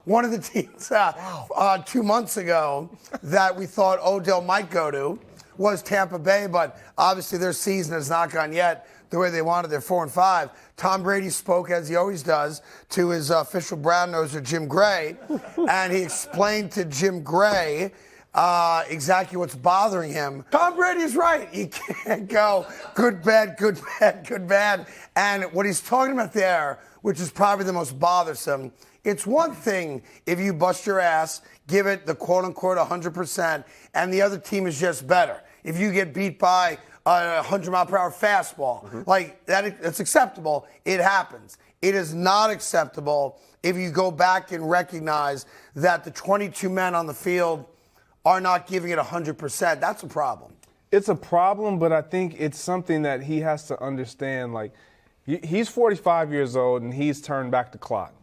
one of the teams 2 months ago that we thought Odell might go to was Tampa Bay, but obviously their season has not gone yet the way they wanted. They're 4-5. Tom Brady spoke, as he always does, to his official brown noser, Jim Gray, and he explained to Jim Gray exactly what's bothering him. Tom Brady is right. You can't go good, bad, good, bad, good, bad. And what he's talking about there, which is probably the most bothersome, it's one thing if you bust your ass, give it the quote-unquote 100%, and the other team is just better. If you get beat by a 100-mile-per-hour fastball, like that, it's acceptable. It happens. It is not acceptable if you go back and recognize that the 22 men on the field are not giving it 100%. That's a problem. It's a problem, but I think it's something that he has to understand. Like, he's 45 years old, and he's turned back the clock.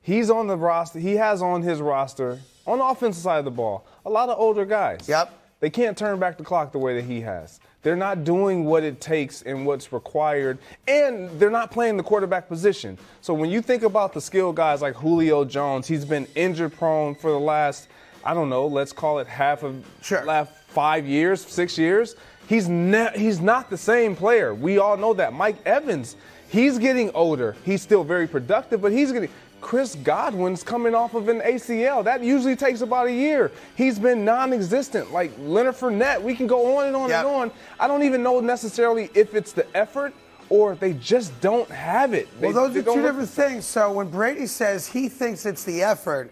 He's on the roster. He has on his roster, on the offensive side of the ball, a lot of older guys. Yep. They can't turn back the clock the way that he has. They're not doing what it takes and what's required, and they're not playing the quarterback position. So when you think about the skilled guys like Julio Jones, he's been injury-prone for the last, I don't know, let's call it half of last 5 years, 6 years. He's not the same player. We all know that. Mike Evans, he's getting older. He's still very productive, but he's getting – Chris Godwin's coming off of an ACL. That usually takes about a year. He's been non-existent. Like Leonard Fournette, we can go on and on and on. I don't even know necessarily if it's the effort or they just don't have it. Well, those are two different things. So when Brady says he thinks it's the effort,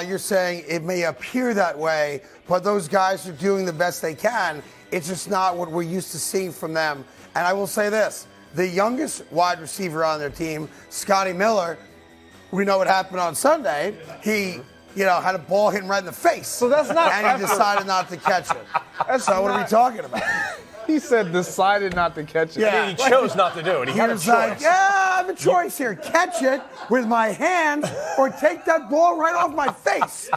you're saying it may appear that way, but those guys are doing the best they can. It's just not what we're used to seeing from them. And I will say this, the youngest wide receiver on their team, Scotty Miller, we know what happened on Sunday. He, had a ball hit him right in the face. So that's not and he decided not to catch it. So what are we talking about? He said decided not to catch it. Yeah. He chose not to do it. He had a was choice. like, I have a choice here. Catch it with my hand or take that ball right off my face.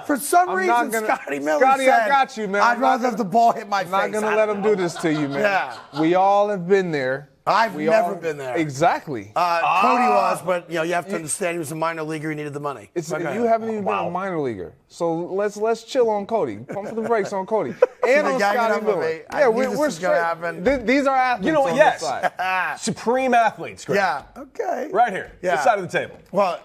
For some reason, Scotty Miller said, I got you, man. I'd rather have the ball hit my face. I'm not going to let him do this to you, man. Yeah. We all have been there. I've never been there. Exactly. Cody was, but you have to understand he was a minor leaguer. He needed the money. You haven't even been a minor leaguer, so let's chill on Cody. Pump the brakes on Cody and on Scotty Miller. Yeah, we're straight. Happen. These are athletes. You know what? On yes, this side. Supreme athletes. Greg. Yeah. Okay. Right here. This side of the table. Well,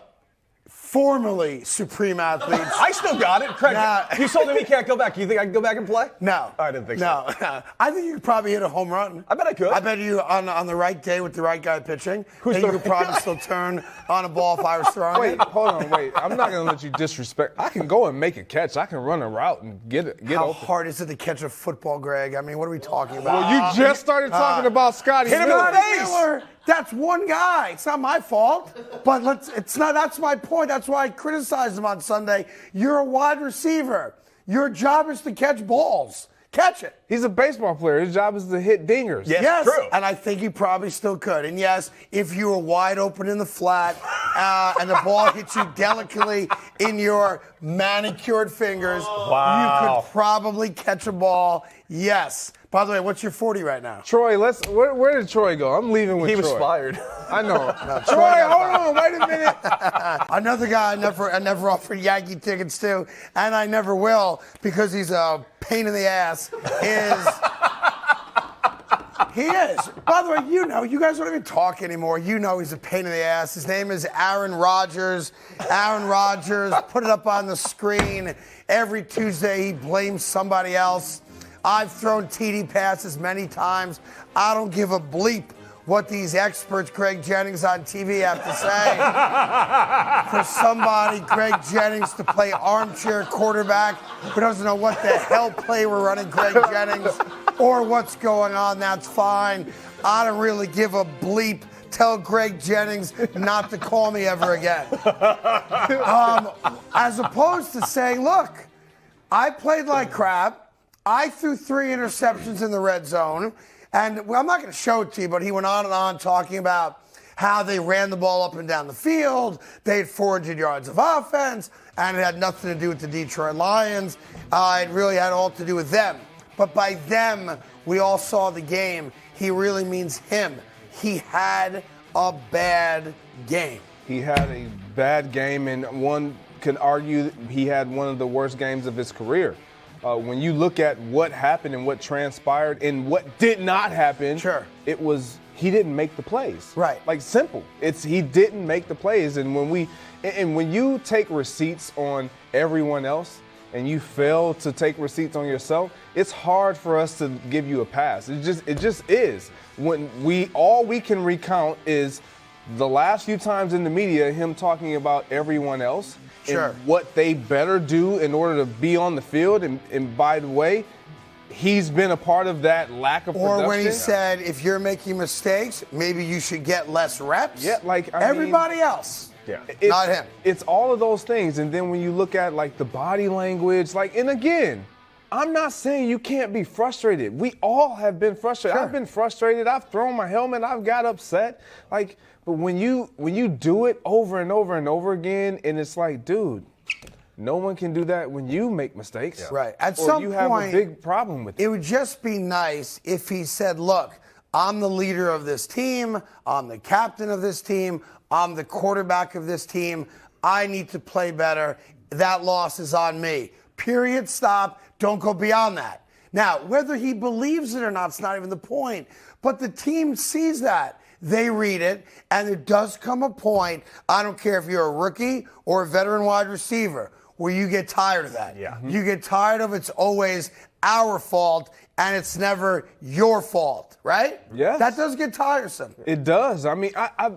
formerly supreme athletes. I still got it. Craig, you told him he can't go back. You think I can go back and play? No. I didn't think so. No. I think you could probably hit a home run. I bet I could. I bet you on the right day with the right guy pitching, you could probably still turn on a ball if I was throwing it. Hold on. I'm not going to let you disrespect. I can go and make a catch. I can run a route and get open. How hard is it to catch a football, Greg? I mean, what are we talking about? Well, you just started talking about Scotty Miller. That's one guy. It's not my fault. But it's not. That's my point. That's why I criticized him on Sunday. You're a wide receiver. Your job is to catch balls. Catch it. He's a baseball player. His job is to hit dingers. Yes, true. And I think he probably still could. And yes, if you were wide open in the flat and the ball hits you delicately in your manicured fingers, you could probably catch a ball. Yes. By the way, what's your 40 right now? Troy, where did Troy go? I'm leaving with Troy. He was fired. I know. Troy, hold on, wait a minute. Another guy I never offered Yankee tickets to, and I never will because he's a pain in the ass, he is. By the way, you guys don't even talk anymore. You know he's a pain in the ass. His name is Aaron Rodgers. Aaron Rodgers, put it up on the screen. Every Tuesday he blames somebody else. I've thrown TD passes many times. I don't give a bleep what these experts, Greg Jennings on TV, have to say. For somebody, Greg Jennings, to play armchair quarterback who doesn't know what the hell play we're running, Greg Jennings, or what's going on, that's fine. I don't really give a bleep. Tell Greg Jennings not to call me ever again. As opposed to saying, look, I played like crap. I threw 3 interceptions in the red zone. And I'm not going to show it to you, but he went on and on talking about how they ran the ball up and down the field. They had 400 yards of offense, and it had nothing to do with the Detroit Lions. It really had all to do with them. But by them, we all saw the game. He really means him. He had a bad game. He had a bad game, and one can argue he had one of the worst games of his career. When you look at what happened and what transpired and what did not happen, it was he didn't make the plays. Right. Like, simple. It's he didn't make the plays. And when you take receipts on everyone else and you fail to take receipts on yourself, it's hard for us to give you a pass. It just is. When all we can recount is the last few times in the media, him talking about everyone else and what they better do in order to be on the field. And by the way, he's been a part of that lack of production. Or when he said, if you're making mistakes, maybe you should get less reps. Yeah, like everybody else. Yeah. Not him. It's all of those things. And then when you look at like the body language, like, and again, I'm not saying you can't be frustrated. We all have been frustrated. I've been frustrated. I've thrown my helmet. I've got upset. Like, but when you do it over and over and over again, and it's like, dude, no one can do that when you make mistakes. Yeah. Right. At or some you point, have a big problem with it. It would just be nice if he said, look, I'm the leader of this team. I'm the captain of this team. I'm the quarterback of this team. I need to play better. That loss is on me. Period. Stop. Don't go beyond that. Now, whether he believes it or not, it's not even the point. But the team sees that. They read it, and there does come a point, I don't care if you're a rookie or a veteran wide receiver, where you get tired of that. Yeah. You get tired of it's always our fault, and it's never your fault, right? Yes. That does get tiresome. It does. I mean,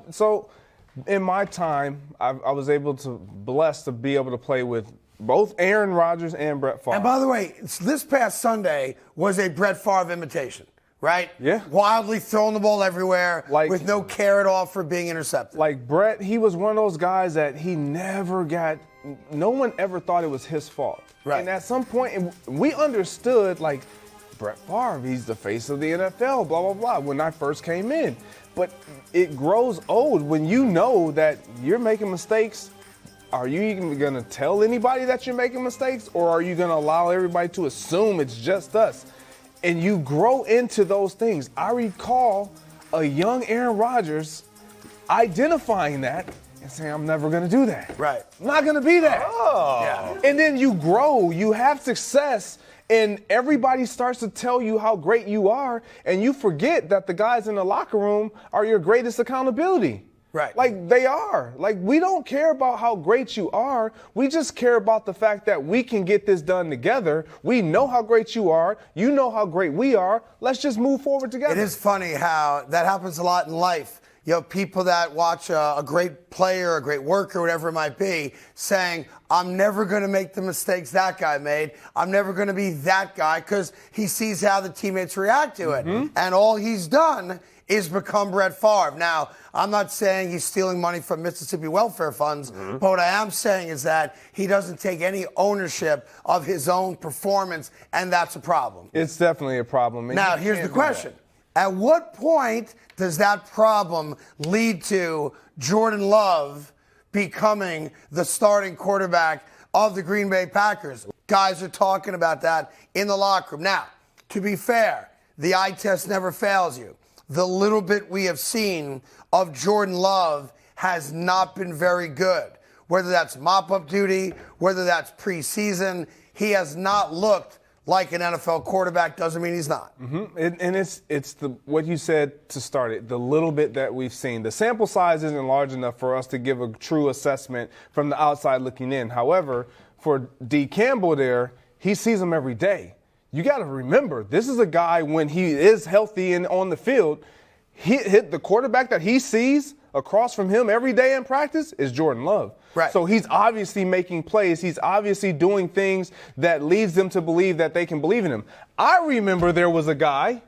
so in my time, I was blessed to be able to play with both Aaron Rodgers and Brett Favre. And by the way, this past Sunday was a Brett Favre imitation, right? Yeah. Wildly throwing the ball everywhere with no care at all for being intercepted. Like Brett, he was one of those guys that no one ever thought it was his fault. Right. And at some point, we understood, like, Brett Favre, he's the face of the NFL, blah, blah, blah, when I first came in. But it grows old when you know that you're making mistakes. Are you even going to tell anybody that you're making mistakes, or are you going to allow everybody to assume it's just us? And you grow into those things. I recall a young Aaron Rodgers identifying that and saying, I'm never going to do that. Right. I'm not going to be that. Oh. Yeah. And then you grow, you have success, and everybody starts to tell you how great you are, and you forget that the guys in the locker room are your greatest accountability. Right. Like, they are. Like, we don't care about how great you are. We just care about the fact that we can get this done together. We know how great you are. You know how great we are. Let's just move forward together. It is funny how that happens a lot in life. You know, people that watch a great player, a great worker, whatever it might be, saying, I'm never going to make the mistakes that guy made. I'm never going to be that guy, because he sees how the teammates react to it. Mm-hmm. And all he's done is become Brett Favre. Now, I'm not saying he's stealing money from Mississippi welfare funds, but what I am saying is that he doesn't take any ownership of his own performance, and that's a problem. It's definitely a problem. Now, here's the question. At what point does that problem lead to Jordan Love becoming the starting quarterback of the Green Bay Packers? Guys are talking about that in the locker room. Now, to be fair, the eye test never fails you. The little bit we have seen of Jordan Love has not been very good. Whether that's mop-up duty, whether that's preseason, he has not looked like an NFL quarterback. Doesn't mean he's not. Mm-hmm. And it's what you said to start it, the little bit that we've seen. The sample size isn't large enough for us to give a true assessment from the outside looking in. However, for D. Campbell there, he sees them every day. You got to remember, this is a guy, when he is healthy and on the field, he hit the quarterback that he sees across from him every day in practice is Jordan Love. Right. So he's obviously making plays. He's obviously doing things that leads them to believe that they can believe in him. I remember there was a guy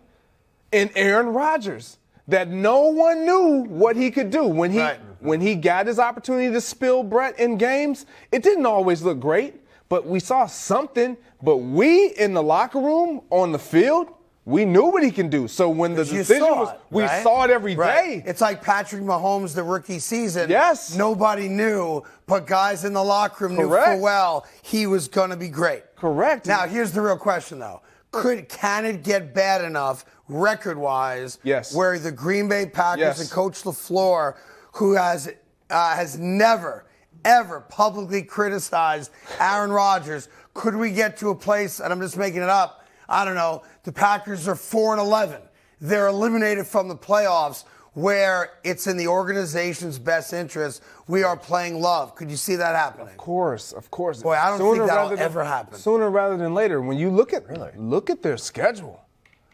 in Aaron Rodgers that no one knew what he could do. When he got his opportunity to spill Brett in games, it didn't always look great, but we saw something. But we in the locker room, on the field, we knew what he can do. So when the decision was, we saw it every day. It's like Patrick Mahomes, the rookie season. Yes. Nobody knew, but guys in the locker room knew full well he was going to be great. Correct. Now, here's the real question, though. Can it get bad enough, record-wise, where the Green Bay Packers and Coach LaFleur, who has never, ever publicly criticized Aaron Rodgers. Could we get to a place, and I'm just making it up, I don't know, the Packers are 4-11. They're eliminated from the playoffs where it's in the organization's best interest. We are playing love. Could you see that happening? Of course. Boy, I don't think that'll ever happen. Sooner rather than later. When you look at their schedule.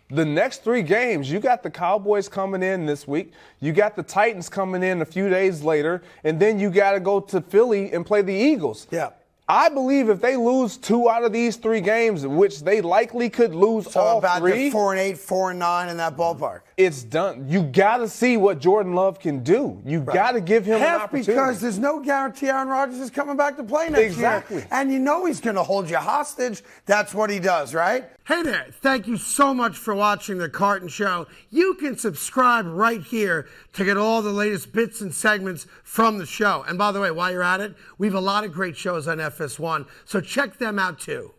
The next 3 games, you got the Cowboys coming in this week. You got the Titans coming in a few days later. And then you got to go to Philly and play the Eagles. Yeah. I believe if they lose 2 out of these 3 games, which they likely could lose all 3. So about 4-8, 4-9 in that ballpark. It's done. You got to see what Jordan Love can do. You got to give him an opportunity. Because there's no guarantee Aaron Rodgers is coming back to play next year. And you know he's going to hold you hostage. That's what he does, right? Hey there. Thank you so much for watching The Carton Show. You can subscribe right here to get all the latest bits and segments from the show. And by the way, while you're at it, we have a lot of great shows on FS1, so check them out too.